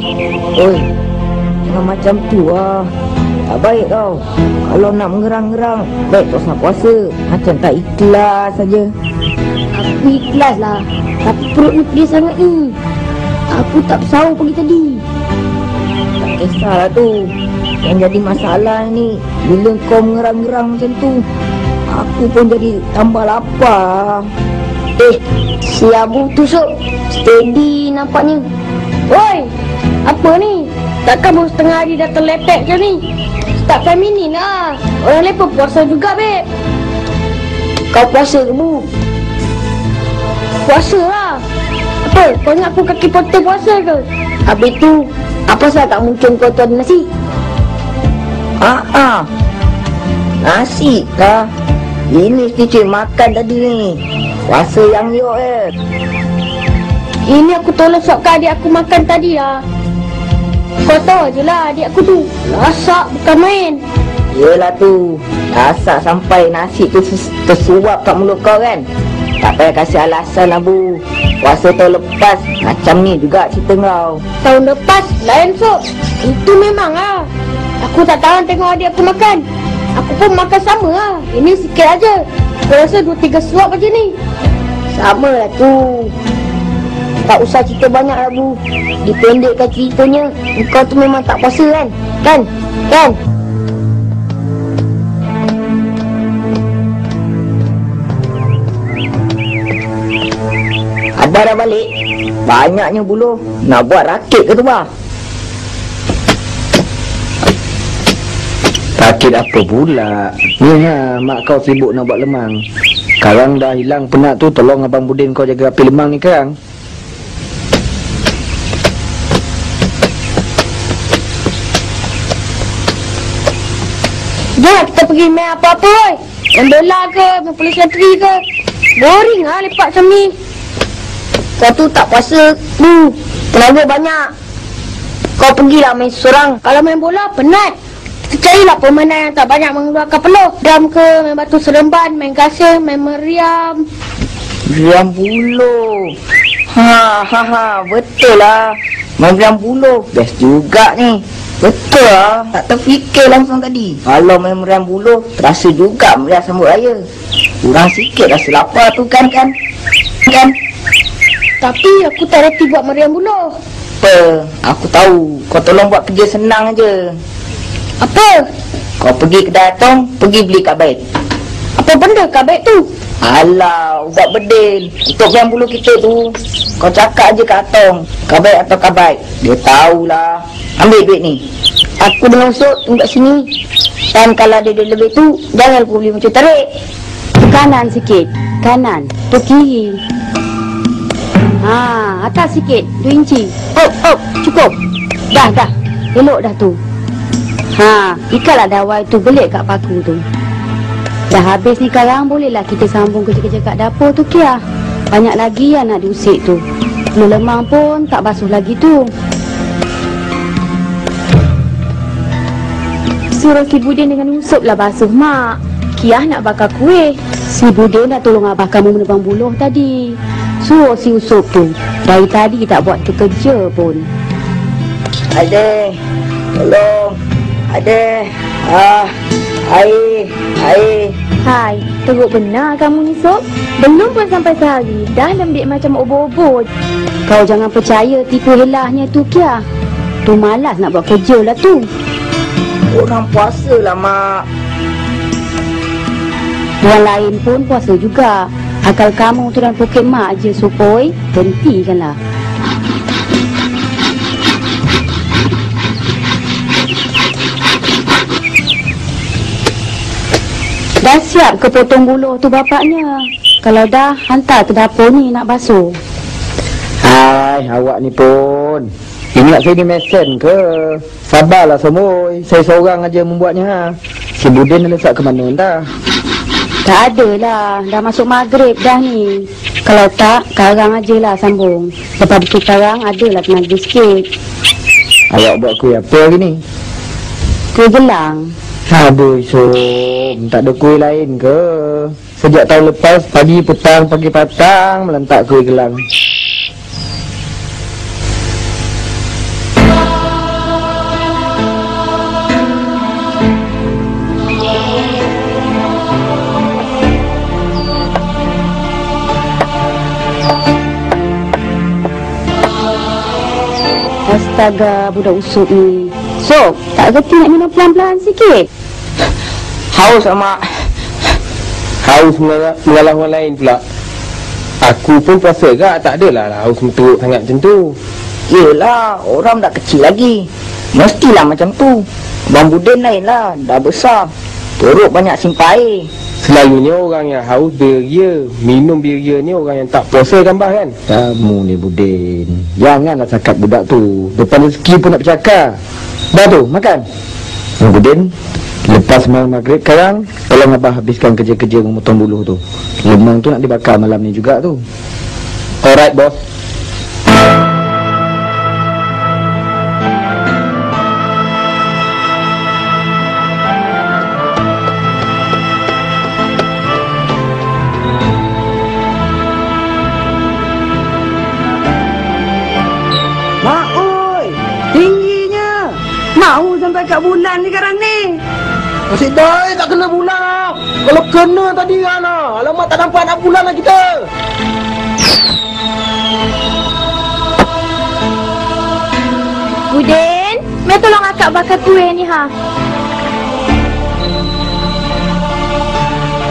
Oi, jangan macam tu lah. Tak baik tau. Kalau nak mengerang-gerang, baik tak usah puasa. Macam tak ikhlas saja. Aku ikhlas lah, tapi perut ni pedih sangat ni. Aku tak bersahur pagi tadi. Tak kisahlah tu. Yang jadi masalah ni, bila kau mengerang-gerang macam tu, aku pun jadi tambah lapar. Si Abu tu sok steady nampaknya. Oi, apa ni? Takkan baru setengah hari dah terlepek macam ni? Tak feminin lah. Orang lepas puasa juga, Beb. Kau puasa ke, Bu? Puasa lah. Apa? Kau ingat aku kaki potong puasa ke? Habis tu, apa sahaja tak mungkin kau tu ada nasi? Nasi kah? Ini cik makan tadi ni. Puasa yang yok Ini aku tolong sokkan adik aku makan tadi lah. Kau tahu je lah adik aku tu lasak bukan main. Yelah tu, lasak sampai nasi tu tersuap kat mulut kau kan. Tak payah kasih alasan lah, Bu. Puasa tahun lepas macam ni juga cerita kau. Tahun lepas lain sok. Itu memang lah. Aku tak tahan tengok adik aku makan. Aku pun makan sama lah. Ini sikit aja. Aku rasa 2-3 suap macam ni. Sama lah tu. Tak usah cerita banyak lah, Bu. Dipendekkan ceritanya, kau tu memang tak puasa kan? Kan? Abah dah balik. Banyaknya buluh. Nak buat rakit ke tu, Bah? Rakit apa pula? Ni ha, mak kau sibuk nak buat lemang. Sekarang dah hilang penat tu, tolong Abang Budin kau jaga api lemang ni sekarang. Jom kita pergi main apa-apa, oi. Main bola ke, main polis latri ke. Boring lah lepak macam ni. Kau tu tak puasa, Bu. Tenaga banyak. Kau pergilah main seorang. Kalau main bola, penat. Kita carilah permainan yang tak banyak mengeluarkan peluh. Dam ke, main batu seremban, main gasing, main meriam. Meriam buluh. Betul lah. Main meriam buluh. Best juga ni. Betul lah. Tak terfikir langsung tadi. Kalau main meriam buluh, terasa juga meriam sambut raya. Kurang sikit rasa lapar tu kan? Tapi aku tak reti buat meriam buluh. Apa? Aku tahu. Kau tolong buat kerja senang je. Apa? Kau pergi kedai Atong, pergi beli kat baik. Apa benda kat beg tu? Alah, ubat bedil. Untuk meriam buluh kita tu, kau cakap je kat Atong, kat baik atau kat baik. Dia tahulah. Ambil duit ni. Aku dengan Usuk tunggu kat sini. Dan kalau ada duit lebih tu, jangan lupa beli macam tarik. Kanan sikit. Kanan. Tu kiri. Atas sikit. 2 inci. Cukup. Dah. Elok dah tu. Ikatlah dawai tu belik kat paku tu. Dah habis ni sekarang, bolehlah kita sambung kerja-kerja kat dapur tu, Kia. Banyak lagi yang nak diusik tu. Telur lemang pun tak basuh lagi tu. Suruh si Budin dengan Usop lah basuh, Mak. Kia nak bakar kuih. Si Budin dah tolong abah kamu menebang buluh tadi. Suruh si Usop tu. Dari tadi tak buat tu kerja pun. Adeh, tolong. Adeh. Air. Hai, teruk benar kamu ni, Sob. Belum pun sampai sehari, dah lembik macam obor-obor. Kau jangan percaya tipu helahnya tu, Kia. Tu malas nak buat kerja lah tu. Orang puasa lah, Mak. Orang lain pun puasa juga. Akal kamu tu dan poket mak je, Supoi. Hentikanlah. Dah siap ke potong buluh tu bapaknya? Kalau dah, hantar ke dapur ni nak basuh. Hai, awak ni pun. Ingat saya ni mesen ke? Sabarlah semua. Saya seorang aja membuatnya ha. Si Budin dah lesak ke mana dah? Tak adalah, dah masuk maghrib dah ni. Kalau tak, karang ajalah sambung. Lepas itu karang adalah tenaga sikit. Awak buat kuih apa hari ni? Kuih gelang. Aduh, Som. Tak ada kuih lain ke? Sejak tahun lepas, pagi petang melentak kuih gelang. Astaga, budak usuk ni. So, tak reti nak minum pelan-pelan sikit? Haus sama. Haus mengalah orang lain pula. Aku pun puasa gak, tak adalah haus menteruk sangat macam tu. Yelah, orang dah kecil lagi. Mestilah macam tu. Abang Budin lain lah, dah besar. Teruk banyak simpan air. Selalunya orang yang haus beria, minum beria ni orang yang tak puasa kan bah kan? Kamu ni Budin, janganlah cakap budak tu. Depan rezeki pun nak bercakap. Dah tu, makan. Budin, lepas malam maghrib sekarang, tolong abah habiskan kerja-kerja memotong buluh tu. Lemang tu nak dibakar malam ni juga tu. Alright bos. Kat bulan ni sekarang ni. Asyik dah, tak kena bulan lah. Kalau kena tadi kan lah. Alamak, tak nampak nak bulan lah kita. Budin, mai tolong akak bakar kuih ni ha.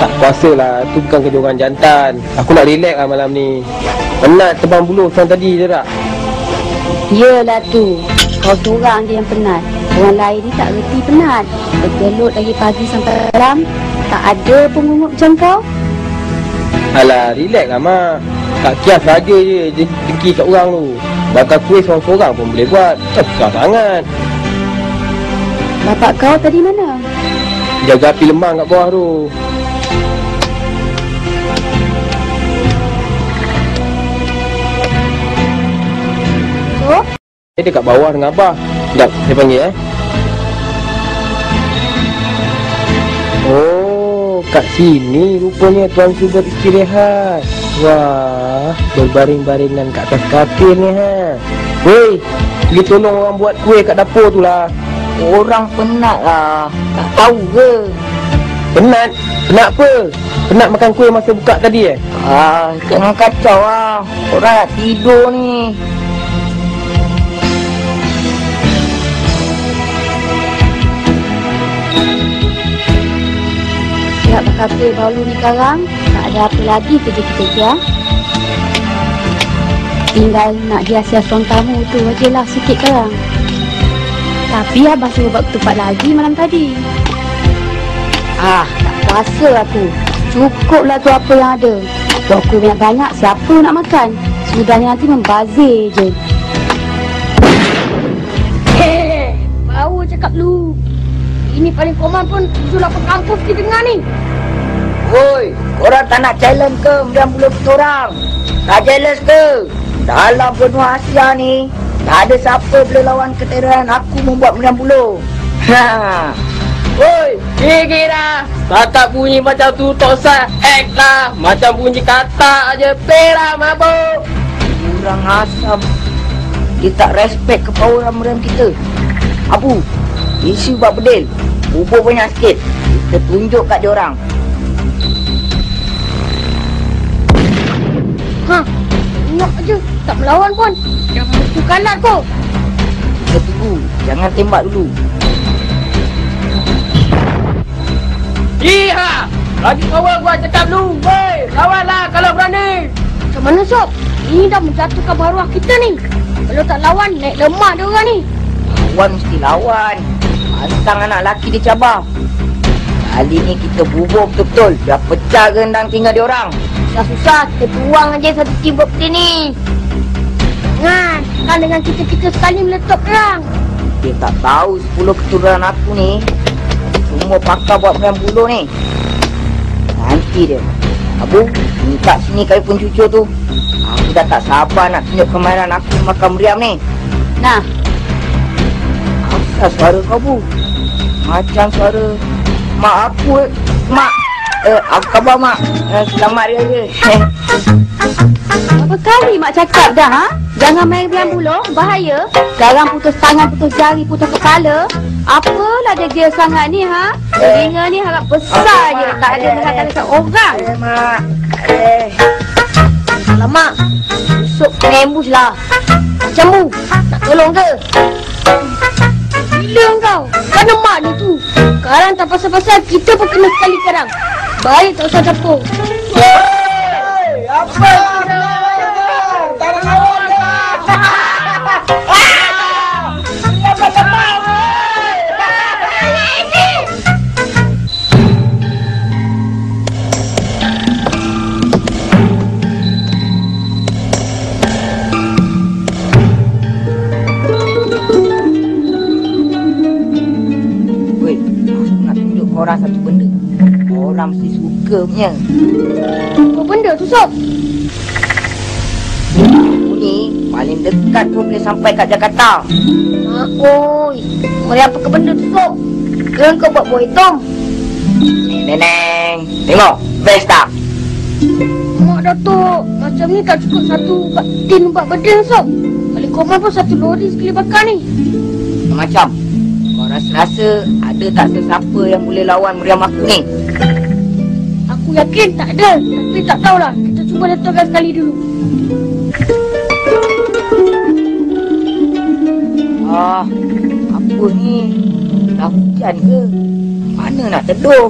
Tak puasa lah, tu bukan kerja orang jantan. Aku nak relax lah malam ni. Penat tebang buluh sang tadi je tak? Yelah tu, kau seorang je yang penat. Orang lain ni tak reti penat. Bergelut dari pagi sampai malam. Tak ada pengungut macam kau. Alah, relax lah mak. Tak kias saja je dengki kat orang tu. Bakar kuih seorang-seorang pun boleh buat. Susah sangat. Bapak kau tadi mana? Jaga api lemang kat bawah tu. So? Dia dekat bawah dengan abah. Sekejap, saya panggil Oh, kat sini rupanya Tuan Su beristirahat. Wah, berbaring-baringan kat atas katil ni ha. Weh, pergi tolong orang buat kuih kat dapur tu lah. Orang penat lah. Tak tahu ke? Penat? Penat apa? Penat makan kuih masa buka tadi Jangan kacau lah. Orang nak tidur ni. Siap bakar kuih baru ni sekarang. Tak ada apa lagi kerja kita je. Tinggal nak hias-hias ruang tamu tu aje lah sikit sekarang. Tapi abah suruh buat ketupat lagi malam tadi. Tak puasa aku. Cukuplah tu apa yang ada. Buat kuih banyak-banyak, siapa nak makan? Sudahnya nanti membazir je. Baru cakap lu. Ini paling koman pun usul apa kampus kita dengar ni. Oi, korang tak nak challenge ke meriam buluh kita orang? Tak jealous ke? Dalam benua Asia ni, tak ada siapa boleh lawan keterangan aku membuat meriam buluh. Woi, gigi dah. Tak bunyi macam tu, tak usah act lah. Macam bunyi kata aja, perah mabuk. Kurang asam. Dia tak respect kepoweran meriam kita. Abu, isu buat bedil. Bubur banyak sikit. Kita tunjuk kat dia orang. Tengok aja, tak melawan pun. Jangan musuh kalat tu. Kita tunggu, jangan tembak dulu. Iha! Lagi kawan gua cakap lu. Woi, lawanlah kalau berani. Macam mana Sob? Ini dah menjatuhkan maruah kita ni. Kalau tak lawan, naik lemah dia orang ni. Lawan mesti lawan. Pantang anak lelaki dia cabar. Kali ni kita bubur betul-betul. Biar pecah gendang tinggal dia orang. Susah-susah, kita buang aja satu tim birthday ni. Jangan, kan dengan kita-kita sekali meletup perang. Dia tak tahu 10 keturunan aku ni semua pakar buat meriam buluh ni. Nanti dia. Abu, minta sini kayu pun cucu tu. Aku dah tak sabar nak tunjuk kemainan aku makan meriam ni. Nah. Asal suara kau, Bu? Macam suara mak aku. Mak. Apa khabar, Mak? Selamat Hari Raya. Berapa kali Mak cakap dah, ha? Jangan main meriam buluh, bahaya. Sekarang putus tangan, putus jari, putus kepala. Apalah dia gear sangat ni, ha? Telinga ni harap besar je. Tak ada mengatakan dekat orang. Mak. Alamak. Besok ambush lah. Macammu, nak tolong ke? Gila kau, mana mak ni tu? Sekarang tak pasal-pasal, kita pun kena sekali sekarang. Baik tak usah campur. Apa? Tak nak lawan dah. Orang satu benda orang mesti suka punya. Apa benda tu, Sob? Aku ni paling dekat pun boleh sampai kat Jakarta. Mak oi, mari apa ke benda tu, Sob? Ke kau buat buah hitam? Neneng, tengok, best tak? Mak Datuk, macam ni tak cukup satu tin umpat bedil, Sob. Balik Koman pun satu lori sekali bakar ni. Macam kau rasa-rasa ada tak sesiapa yang boleh lawan meriam aku ni? Aku yakin tak ada, tapi tak tahulah. Kita cuba letupkan sekali dulu. Apa ni? Dah hujan ke? Mana nak teduh?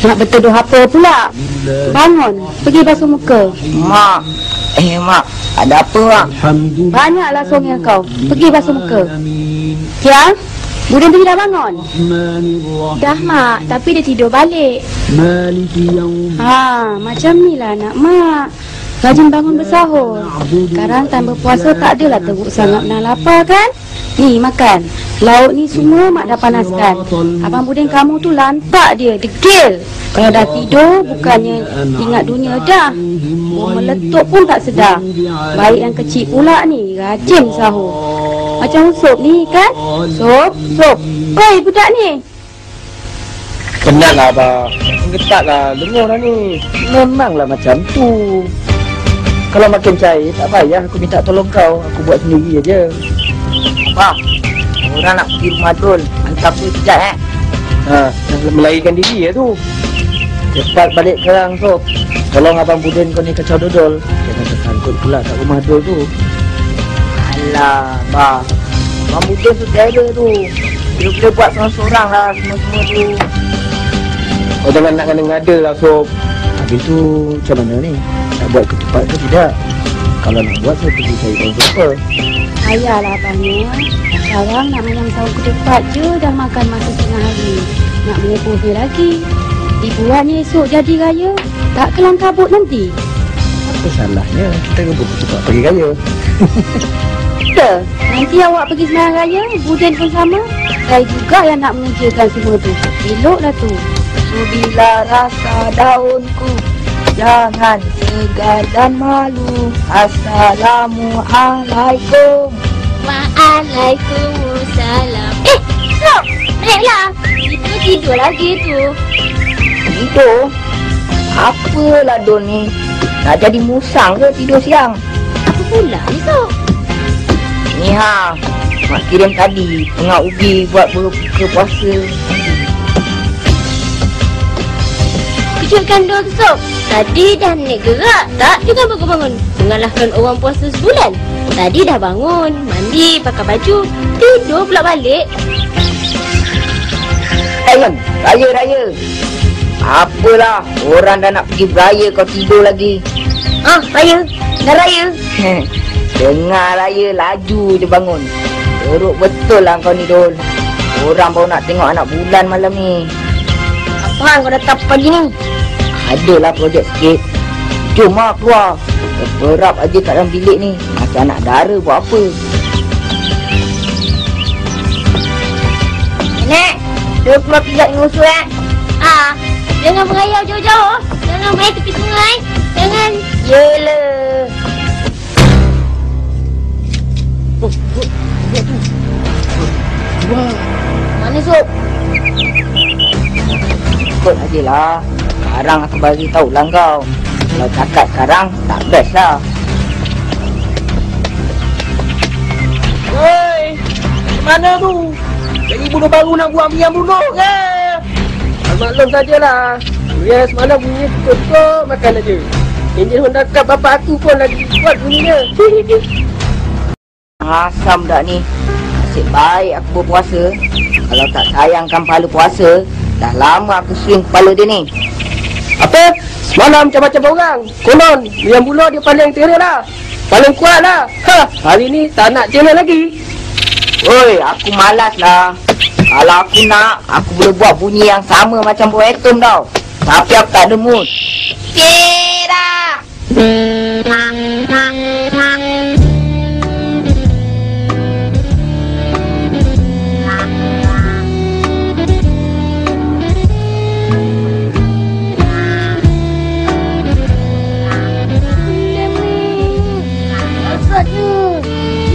Nak berteduh apa pula? Bangun, pergi basuh muka. Mak, Mak, ada apa, Mak? Banyaklah songnya kau. Pergi basuh muka. Tiang, Budin tu dah bangun? Dah mak, tapi dia tidur balik. Macam ni lah anak mak. Rajin bangun bersahur. Sekarang time berpuasa tak adalah teruk sangat nak lapar kan? Ni makan. Lauk ni semua mak dah panaskan. Abang Budin kamu tu lantak dia, degil. Kalau dah tidur bukannya ingat dunia dah. Meletup pun tak sedar. Baik yang kecil pula ni, rajin sahur. Macam Sob ni kan? Sob. Oi budak ni. Penatlah abang. Getaklah, dengar lah ni. Memanglah macam tu. Kalau makin cair, tak payah aku minta tolong kau. Aku buat sendiri aja. Bang, orang nak pergi rumah Dul. Hantar aku sekejap Dah melarikan diri ya tu. Cepat balik sekarang, Sob. Tolong Abang Budin kau ni kacau dodol. Jangan tersangkut pula kat rumah Dul tu. Alah, Bang. Bang Budin tu terror tu. Dia boleh buat seorang-seorang lah semua-semua tu. Oh jangan nak ngada-ngada lah Sob. Habis tu macam mana ni? Nak buat ketupat ke tidak? Kalau nak buat, saya pergi cari tahu apa. Ayahlah abangnya. Sekarang nak malam sahur ketupat je dah makan masa setengah hari. Nak menyepuh dia lagi. Dibuatnya esok jadi raya. Tak kelang kabut nanti. Apa salahnya? Kita rebut ketupat pergi raya. Ya, nanti awak pergi sembahyang raya, Budin pun sama. Saya juga yang nak mengerjakan semua tu. Eloklah tu. Bila rasa daunku, jangan segan dan malu. Assalamualaikum. Waalaikumsalam. Sob, naiklah. Itu tidur lagi tu. Tidur? Apalah Dul ni? Nak jadi musang ke tidur siang? Apa pula ni, Sob? Ni mak kirim tadi tengah ubi buat berbuka puasa. Kejutkan Dul, Sob. Tadi dah naik gerak, tak juga bangun-bangun. Mengalahkan orang puasa sebulan. Tadi dah bangun, mandi, pakai baju, tidur pula balik. Raya. Apalah, orang dah nak pergi beraya kau tidur lagi. Raya. Dah raya. Dengar raya, laju je bangun. Teruk betul lah kau ni, Dul. Orang baru nak tengok anak bulan malam ni. Apa kau datang pagi ni? Adalah projek sikit. Jom keluar. Berperap aja kat dalam bilik ni. Macam anak dara buat apa. Nenek, dia keluar pijak dengan usul jangan merayau jauh-jauh. Jangan main tepi sungai. Jangan. Yelah. Mana Sob? Ikut aje lah. Sekarang aku bagi tahu lah kau. Kalau cakap sekarang, tak best lah. Hei, mana tu? Jadi bunuh baru nak buat meriam bunuh ke? Maklum sajalah. Meriam semalam bunyi cukup makan aja. Enjin Honda Cup bapak aku pun lagi buat bunyinya. Asam dah ni. Nasib baik aku berpuasa. Kalau tak sayangkan pahala puasa, dah lama aku swing kepala dia ni. Apa? Semalam macam-macam orang. Konon, yang buluh dia paling teruk lah. Paling kuat lah. Hari ni tak nak channel lagi. Oi, aku malas lah. Kalau aku nak, aku boleh buat bunyi yang sama macam buah atom tau. Tapi aku tak ada mood. Kira!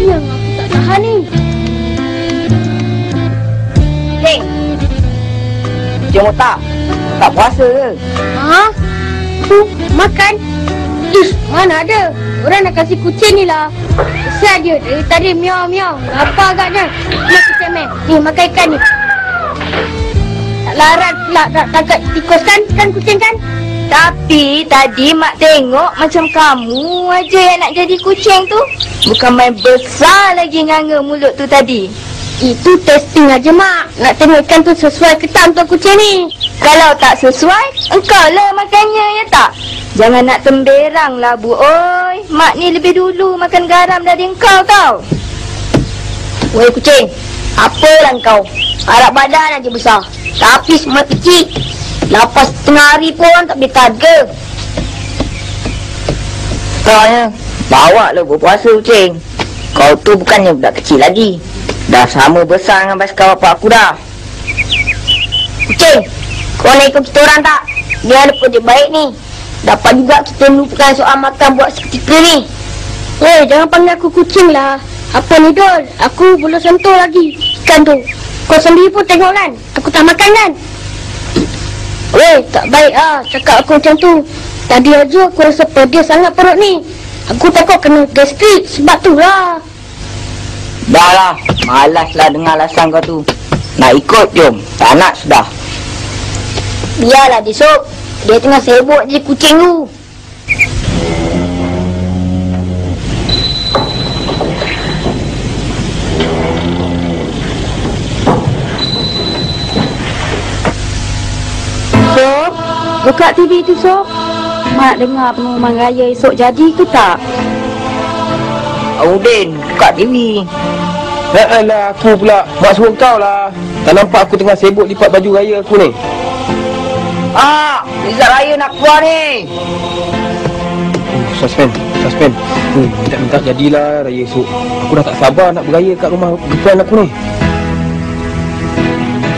Yang aku tak tahan ni. Heng! Jom tak? Tak puasa ke? Ha? Tu, makan. Ish, mana ada. Orang nak kasih kucing ni lah. Besar dia dari tadi miau-miau. Lapar agaknya. Ni kucing meh. Ni makan ikan ni. Tak larat pula tak tangkap tikus kan kucing kan? Tapi tadi mak tengok macam kamu aja yang nak jadi kucing tu. Bukan main besar lagi nganga mulut tu tadi. Itu testing aja mak. Nak tengok ikan tu sesuai ke tak untuk kucing ni. Kalau tak sesuai, engkau lah makannya, ya tak? Jangan nak temberang lah bu, oi. Mak ni lebih dulu makan garam dari engkau tau. Weh kucing, apalah kau? Harap badan aja besar. Tapi semua kecil. Lapas setengah hari pun tak boleh taga. Tanya, bawa lah berpuasa kucing. Kau tu bukannya budak kecil lagi. Dah sama besar dengan basikal bapak aku dah. Kucing, kau nak ikut kita orang tak? Dia ada projek baik ni. Dapat juga kita melupakan soal makan buat seketika ni. Weh, jangan panggil aku kucing lah. Apa ni Dol? Aku belum sentuh lagi ikan tu. Kau sendiri pun tengok kan? Aku tak makan kan? Weh, tak baik ah cakap aku macam tu. Tadi aja aku rasa pedih sangat perut ni. Aku takut kena gastrik sebab tu lah. Dah lah, malas lah dengar alasan kau tu. Nak ikut jom, tak nak sudah. Biarlah dia Sob. Dia tengah sibuk je kucing tu. Sob, buka TV tu Sob. Mak dengar pengumuman raya esok jadi ke tak? Udin, buka TV. Alah, aku pula. Mak suruh kau lah. Tak nampak aku tengah sibuk lipat baju raya aku ni. Rizal Raya nak keluar ni. Suspend. Minta jadilah raya esok. Aku dah tak sabar nak beraya kat rumah bukan aku ni.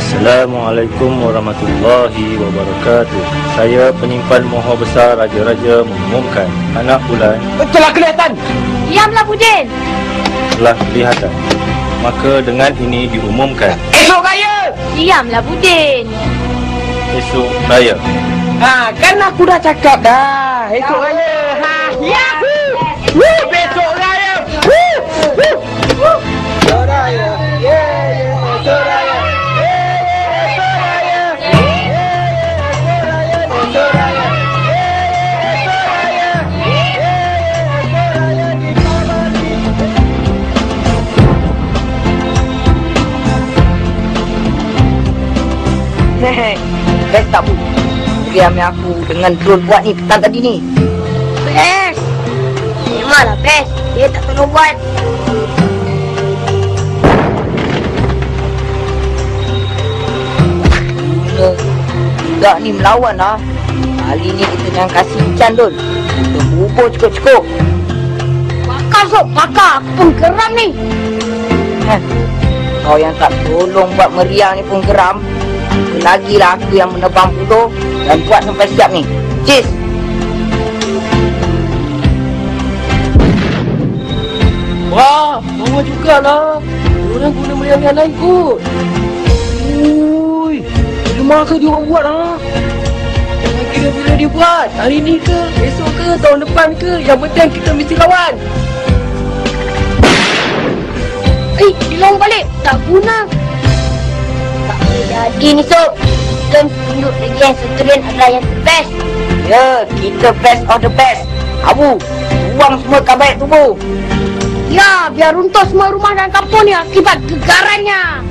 Assalamualaikum warahmatullahi wabarakatuh. Saya penyimpan Moho Besar Raja-Raja mengumumkan anak bulan Telah kelihatan. Diamlah Budin. telah kelihatan. Maka dengan ini diumumkan Esok raya. Diamlah Budin. esok raya. Kan aku dah cakap dah. Esok raya. Yahoo! Woo, besok raya. Woo! Esok raya. Esok raya. Best tak bu? Diam aku dengan drone buat ni petang tadi ni. Best. Memanglah best. Dia tak tolong buat. Budak ni melawan lah. Kali ni kita jangan kasih hujan Dul. Kita bubur cukup-cukup. Bakar Sob, bakar. Aku pun geram ni. Kau yang tak tolong buat meriah ni pun geram. Lagilah aku yang menebang buluh dan buat sampai siap ni. Cheers. Wah, mama jugalah. Orang guna meriah yang lain kot. Ui, rumah ke dia orang buat lah. Jangan kira bila dia buat. Hari ni ke, esok ke, tahun depan ke. Yang penting kita mesti lawan. Dilong balik. Tak guna. Tak boleh jadi ni Sob. Kita tunjuk lagi yang sekeren adalah yang best. Ya, kita best of the best. Abu, buang semua kabaik tubuh. Ya, biar runtuh semua rumah dan kampung ni akibat gegarannya.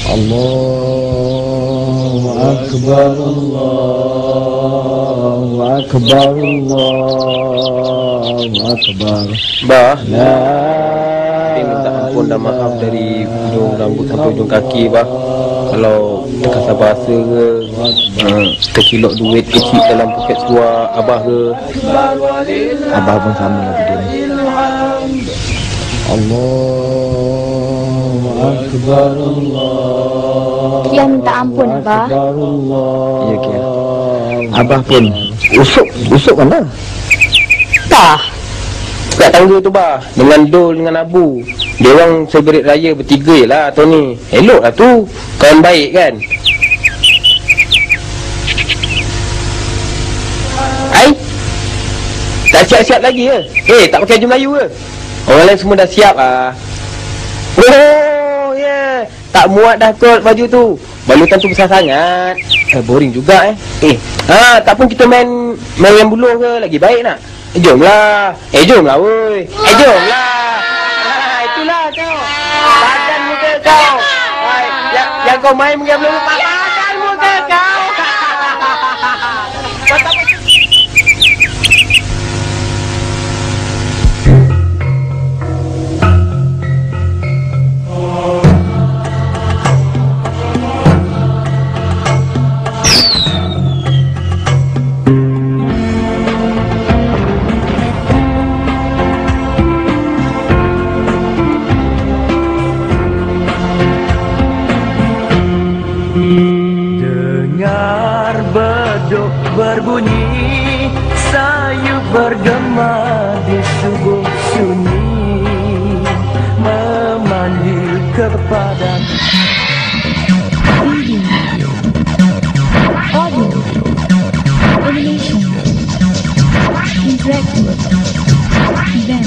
Allahu Akbar, Allahu Akbar, Allahu Akbar. Bah, La minta ampun dan maaf dari ujung rambut sampai ujung kaki, bah. Kalau terkasar bahasa ke, terkilok duit kecil dalam poket seluar abah ke. Abah pun sama lah Budin. Allahu Akbar, Allahu Kia minta ampun, Abah. Akbar, Allah. Ya, Kia. Abah pun usuk mana? Tah. Kat tangga tu, bah. Dengan Dol, dengan Abu. Dia orang seberit raya bertiga je lah Tony. Elok lah tu. Kawan baik kan? Hai? Tak siap-siap lagi ke? Tak pakai baju Melayu ke? Orang lain semua dah siap lah. Oh, ya. Yeah. Tak muat dah kot baju tu. Balutan tu besar sangat. Boring juga tak pun kita main yang buluh ke? Lagi baik nak? Jomlah. Jomlah woi. Jomlah. Itulah kau. Padan muka kau. Yang kau main mengiap buluh. Padan muka kau. Dengar beduk berbunyi, sayup bergema di subuh sunyi, memanggil kepada Audio, animation, interactive, event.